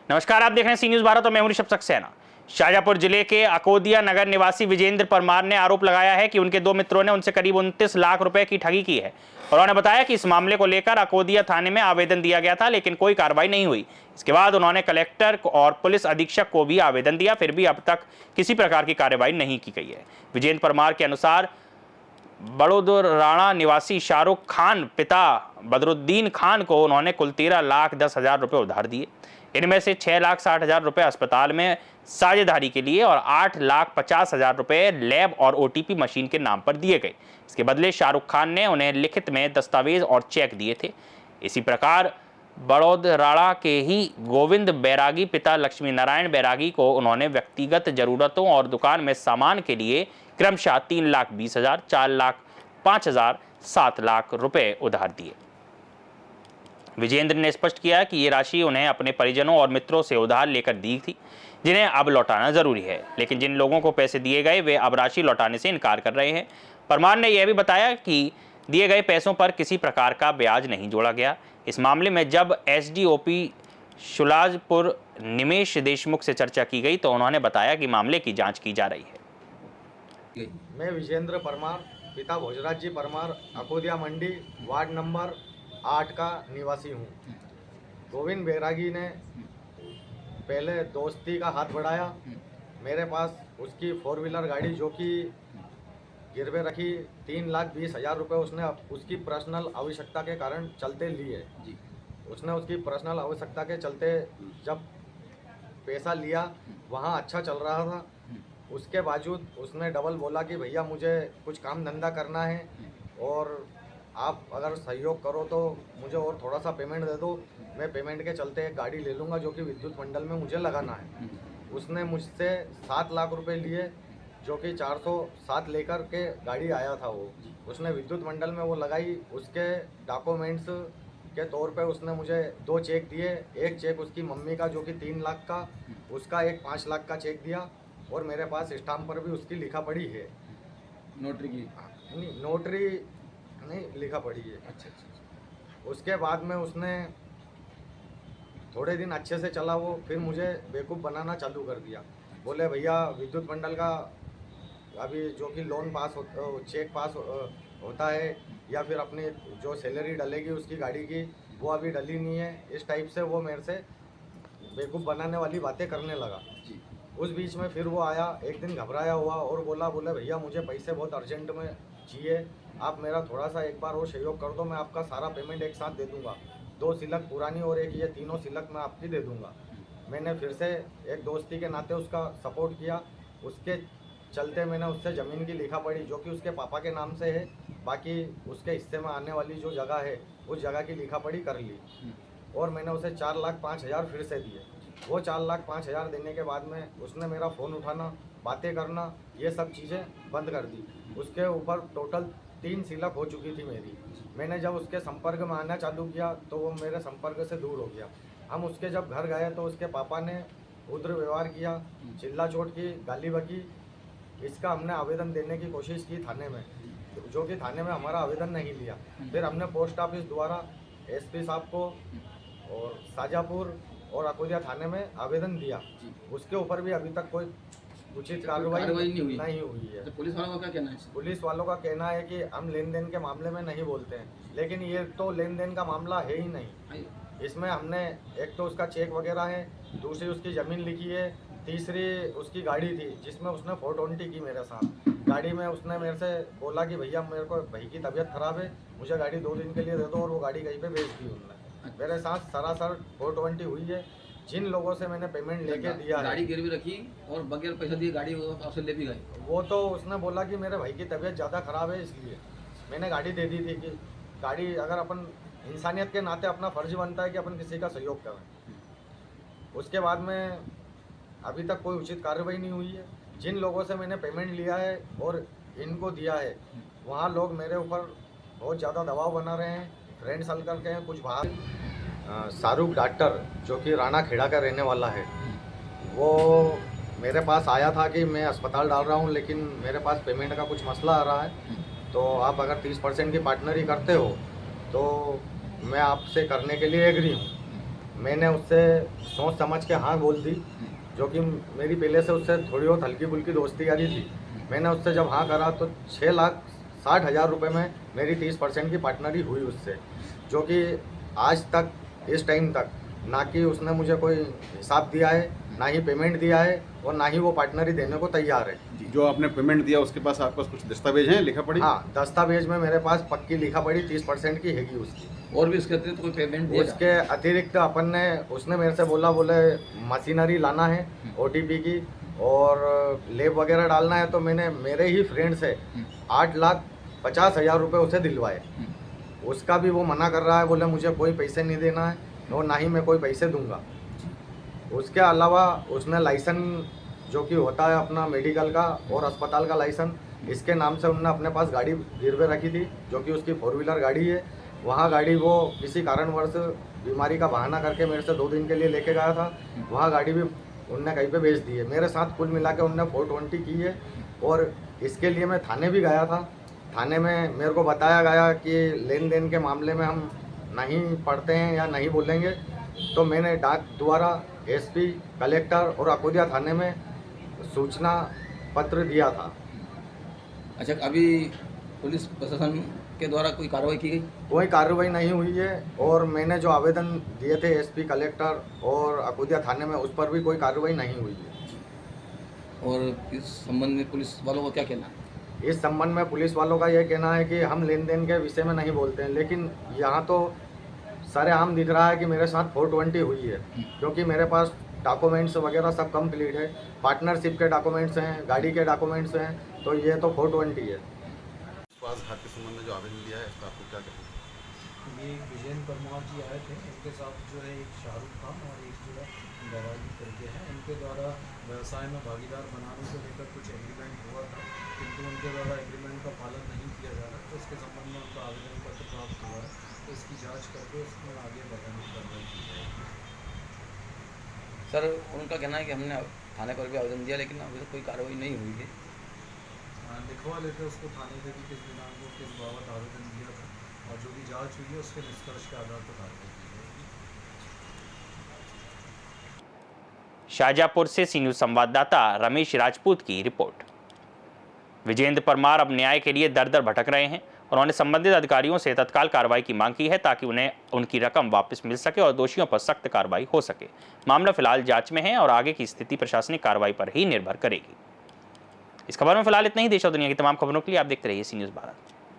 नमस्कार, आप देख रहे हैं सी न्यूज भारत और मैं हूं ऋषभ सक्सेना। शाजापुर जिले के अकोदिया नगर निवासी विजेंद्र परमार ने आरोप लगाया है कि उनके दो मित्रों ने उनसे करीब 29 लाख रुपए की ठगी की है। उन्होंने बताया कि इस मामले को लेकर अकोदिया थाने में आवेदन दिया गया था, लेकिन कोई कार्रवाई नहीं हुई। इसके बाद उन्होंने कलेक्टर और पुलिस अधीक्षक को भी आवेदन दिया, फिर भी अब तक किसी प्रकार की कार्रवाई नहीं की गई है। विजेंद्र परमार के अनुसार बड़ोदराणा निवासी शाहरुख खान पिता बदरुद्दीन खान को उन्होंने कुल 13,10,000 रुपए उधार दिए। इनमें से 6,60,000 रुपए अस्पताल में साझेदारी के लिए और 8,50,000 रुपए लैब और ओटीपी मशीन के नाम पर दिए गए। इसके बदले शाहरुख खान ने उन्हें लिखित में दस्तावेज और चेक दिए थे। इसी प्रकार बड़ोदराणा के ही गोविंद बैरागी पिता लक्ष्मी नारायण बैरागी को उन्होंने व्यक्तिगत जरूरतों और दुकान में सामान के लिए क्रमशः 3,20,000, 4,05,000, 7 लाख रुपए उधार दिए। विजेंद्र ने स्पष्ट किया कि ये राशि उन्हें अपने परिजनों और मित्रों से उधार लेकर दी थी, जिन्हें अब लौटाना जरूरी है, लेकिन जिन लोगों को पैसे दिए गए वे अब राशि लौटाने से इनकार कर रहे हैं। परमार ने यह भी बताया कि दिए गए पैसों पर किसी प्रकार का ब्याज नहीं जोड़ा गया। इस मामले में जब एसडीओपी शुलाजपुर निमेश देशमुख से चर्चा की गई तो उन्होंने बताया कि मामले की जांच की जा रही है। मैं विजेंद्र परमार पिता भोजराज जी परमार अकोदिया मंडी वार्ड नंबर 8 का निवासी हूँ। गोविंद बैरागी ने पहले दोस्ती का हाथ बढ़ाया। मेरे पास उसकी 4 व्हीलर गाड़ी जो कि गिरवे रखी 3,20,000 रुपये उसने उसकी पर्सनल आवश्यकता के कारण चलते लिए जी। उसने उसकी पर्सनल आवश्यकता के चलते जब पैसा लिया वहाँ अच्छा चल रहा था। उसके बावजूद उसने डबल बोला कि भैया मुझे कुछ काम धंधा करना है और आप अगर सहयोग करो तो मुझे और थोड़ा सा पेमेंट दे दो, मैं पेमेंट के चलते एक गाड़ी ले लूँगा जो कि विद्युत मंडल में मुझे लगाना है। उसने मुझसे 7 लाख रुपए लिए जो कि 407 लेकर के गाड़ी आया था वो। उसने विद्युत मंडल में वो लगाई। उसके डॉक्यूमेंट्स के तौर पे उसने मुझे 2 चेक दिए। एक चेक उसकी मम्मी का जो कि 3 लाख का, उसका एक 5 लाख का चेक दिया और मेरे पास स्टाम्प पर भी उसकी लिखा पड़ी है। नोटरी की नहीं, नोटरी नहीं लिखा पड़ी है। अच्छा। उसके बाद में उसने थोड़े दिन अच्छे से चला वो, फिर मुझे बेवकूफ़ बनाना चालू कर दिया। बोले भैया विद्युत मंडल का अभी जो कि लोन पास चेक पास होता है या फिर अपनी जो सैलरी डलेगी उसकी गाड़ी की वो अभी डली नहीं है। इस टाइप से वो मेरे से बेवकूफ़ बनाने वाली बातें करने लगा जी। उस बीच में फिर वो आया एक दिन घबराया हुआ और बोले भैया मुझे पैसे बहुत अर्जेंट में चाहिए, आप मेरा थोड़ा सा एक बार वो सहयोग कर दो, मैं आपका सारा पेमेंट एक साथ दे दूंगा। 2 सिलक पुरानी और एक ये तीनों सिलक मैं आपकी दे दूंगा। मैंने फिर से एक दोस्ती के नाते उसका सपोर्ट किया। उसके चलते मैंने उससे ज़मीन की लिखा पड़ी जो कि उसके पापा के नाम से है, बाकी उसके हिस्से में आने वाली जो जगह है उस जगह की लिखा पड़ी कर ली और मैंने उसे 4,05,000 फिर से दिए। वो 4,05,000 देने के बाद में उसने मेरा फ़ोन उठाना, बातें करना, ये सब चीज़ें बंद कर दी। उसके ऊपर टोटल 3 सिलक हो चुकी थी मेरी। मैंने जब उसके संपर्क में आना चालू किया तो वो मेरे संपर्क से दूर हो गया। हम उसके जब घर गए तो उसके पापा ने उग्र व्यवहार किया, चिल्ला चोट की, गाली बकी। इसका हमने आवेदन देने की कोशिश की थाने में, जो कि थाने में हमारा आवेदन नहीं लिया। फिर हमने पोस्ट ऑफिस द्वारा एसपी साहब को और शाजापुर और अकोदिया थाने में आवेदन दिया। उसके ऊपर भी अभी तक कोई उचित कार्रवाई नहीं हुई है। तो पुलिस वालों का क्या कहना है? पुलिस वालों का कहना है कि हम लेन देन के मामले में नहीं बोलते हैं, लेकिन ये तो लेन देन का मामला है ही नहीं। इसमें हमने एक तो उसका चेक वगैरह है, दूसरी उसकी ज़मीन लिखी है, तीसरी उसकी गाड़ी थी जिसमें उसने 420 की मेरे साथ। गाड़ी में उसने मेरे से बोला कि भैया मेरे को भाई की तबीयत ख़राब है, मुझे गाड़ी 2 दिन के लिए दे दो और वो गाड़ी कहीं पे बेच दी उन्होंने। मेरे साथ सरासर 420 हुई है। जिन लोगों से मैंने पेमेंट लेके दिया है, गाड़ी गिरवी रखी और बगैर पैसा दिए गाड़ी आपसे ले भी गए। वो तो उसने बोला कि मेरे भाई की तबीयत ज़्यादा ख़राब है इसलिए मैंने गाड़ी दे दी थी। कि गाड़ी अगर अपन इंसानियत के नाते अपना फ़र्ज बनता है कि अपन किसी का सहयोग करें। उसके बाद में अभी तक कोई उचित कार्रवाई नहीं हुई है। जिन लोगों से मैंने पेमेंट लिया है और इनको दिया है वहाँ लोग मेरे ऊपर बहुत ज़्यादा दबाव बना रहे हैं। फ्रेंड सर्कल के हैं कुछ बाहर। शाहरुख डॉक्टर जो कि राणा खेड़ा का रहने वाला है, वो मेरे पास आया था कि मैं अस्पताल डाल रहा हूँ लेकिन मेरे पास पेमेंट का कुछ मसला आ रहा है। तो आप अगर 30% की पार्टनरी करते हो तो मैं आपसे करने के लिए एग्री हूँ। मैंने उससे सोच समझ के हाँ बोल दी, जो कि मेरी पहले से उससे थोड़ी बहुत हल्की फुल्की दोस्ती यारी थी। मैंने उससे जब हाँ करा तो 6,60,000 रुपये में मेरी 30% की पार्टनरी हुई उससे, जो कि आज तक इस टाइम तक ना कि उसने मुझे कोई हिसाब दिया है, ना ही पेमेंट दिया है और ना ही वो पार्टनरी देने को तैयार है। जो आपने पेमेंट दिया उसके पास आपके पास कुछ दस्तावेज हैं, लिखा पढ़ी? हाँ, दस्तावेज में मेरे पास पक्की लिखा पड़ी 30% की हैगी उसकी। और भी इसके अतिरिक्त कोई पेमेंट दिया? उसके अतिरिक्त उसने मेरे से बोले मशीनरी लाना है OTP की और लेब वगैरह डालना है, तो मैंने मेरे ही फ्रेंड से 8,50,000 रुपये उसे दिलवाए। उसका भी वो मना कर रहा है, बोले मुझे कोई पैसे नहीं देना है और ना ही मैं कोई पैसे दूंगा। उसके अलावा उसने लाइसेंस जो कि होता है अपना मेडिकल का और अस्पताल का लाइसेंस, इसके नाम से उन्होंने अपने पास गाड़ी गिरवे रखी थी, जो कि उसकी 4 व्हीलर गाड़ी है। वहाँ गाड़ी वो किसी कारणवश बीमारी का बहाना करके मेरे से 2 दिन के लिए लेके गया था, वहाँ गाड़ी भी उनने कहीं पे बेच दी है। मेरे साथ कुल मिला के उनने 420 की है और इसके लिए मैं थाने भी गया था। थाने में मेरे को बताया गया कि लेन देन के मामले में हम नहीं पढ़ते हैं या नहीं बोलेंगे, तो मैंने डाक द्वारा SP, कलेक्टर और अकोदिया थाने में सूचना पत्र दिया था। अच्छा, अभी पुलिस प्रशासन के द्वारा कोई कार्रवाई की गई? कोई कार्रवाई नहीं हुई है और मैंने जो आवेदन दिए थे SP, कलेक्टर और अकोदिया थाने में, उस पर भी कोई कार्रवाई नहीं हुई है। और इस संबंध में पुलिस वालों का क्या कहना है? इस संबंध में पुलिस वालों का यह कहना है कि हम लेन देन के विषय में नहीं बोलते हैं, लेकिन यहाँ तो सरेआम दिख रहा है कि मेरे साथ 420 हुई है, क्योंकि मेरे पास डॉक्यूमेंट्स वगैरह सब कंप्लीट है, पार्टनरशिप के डॉक्यूमेंट्स हैं, गाड़ी के डॉक्यूमेंट्स हैं, तो ये तो 420 है। विश्वासघात के संबंध में जो आवेदन दिया है इसका आपको क्या कहना है? ये विजेंद्र परमार जी आए थे, इनके साथ जो है एक शाहरुख खान और एक जो है बैरागी करके हैं, इनके द्वारा व्यवसाय में भागीदार बनाने को लेकर कुछ एग्रीमेंट हुआ था, किंतु उनके द्वारा एग्रीमेंट का पालन नहीं किया जा रहा, तो इसके संबंध में उनका आवेदन पत्र प्राप्त हुआ है, तो इसकी जांच करके इसमें आगे बढ़ाने की कार्रवाई की जाएगी। सर, उनका कहना है कि हमने थाने पर भी आवेदन दिया लेकिन अभी तक कोई कार्रवाई नहीं हुई है। लिखवा लेते उसको थाने पे भी किस दिनांक को किस बाबत आवेदन दिया था, और जो भी जाँच हुई है उसके निष्कर्ष के आधार पर कार्रवाई की जाएगी। शाहजहाँपुर से सी न्यूज संवाददाता रमेश राजपूत की रिपोर्ट। विजेंद्र परमार अब न्याय के लिए दर दर भटक रहे हैं। उन्होंने संबंधित अधिकारियों से तत्काल कार्रवाई की मांग की है ताकि उन्हें उनकी रकम वापस मिल सके और दोषियों पर सख्त कार्रवाई हो सके। मामला फिलहाल जांच में है और आगे की स्थिति प्रशासनिक कार्रवाई पर ही निर्भर करेगी। इस खबर में फिलहाल इतना ही। देश और दुनिया की तमाम खबरों के लिए आप देखते रहिए सी न्यूज भारत।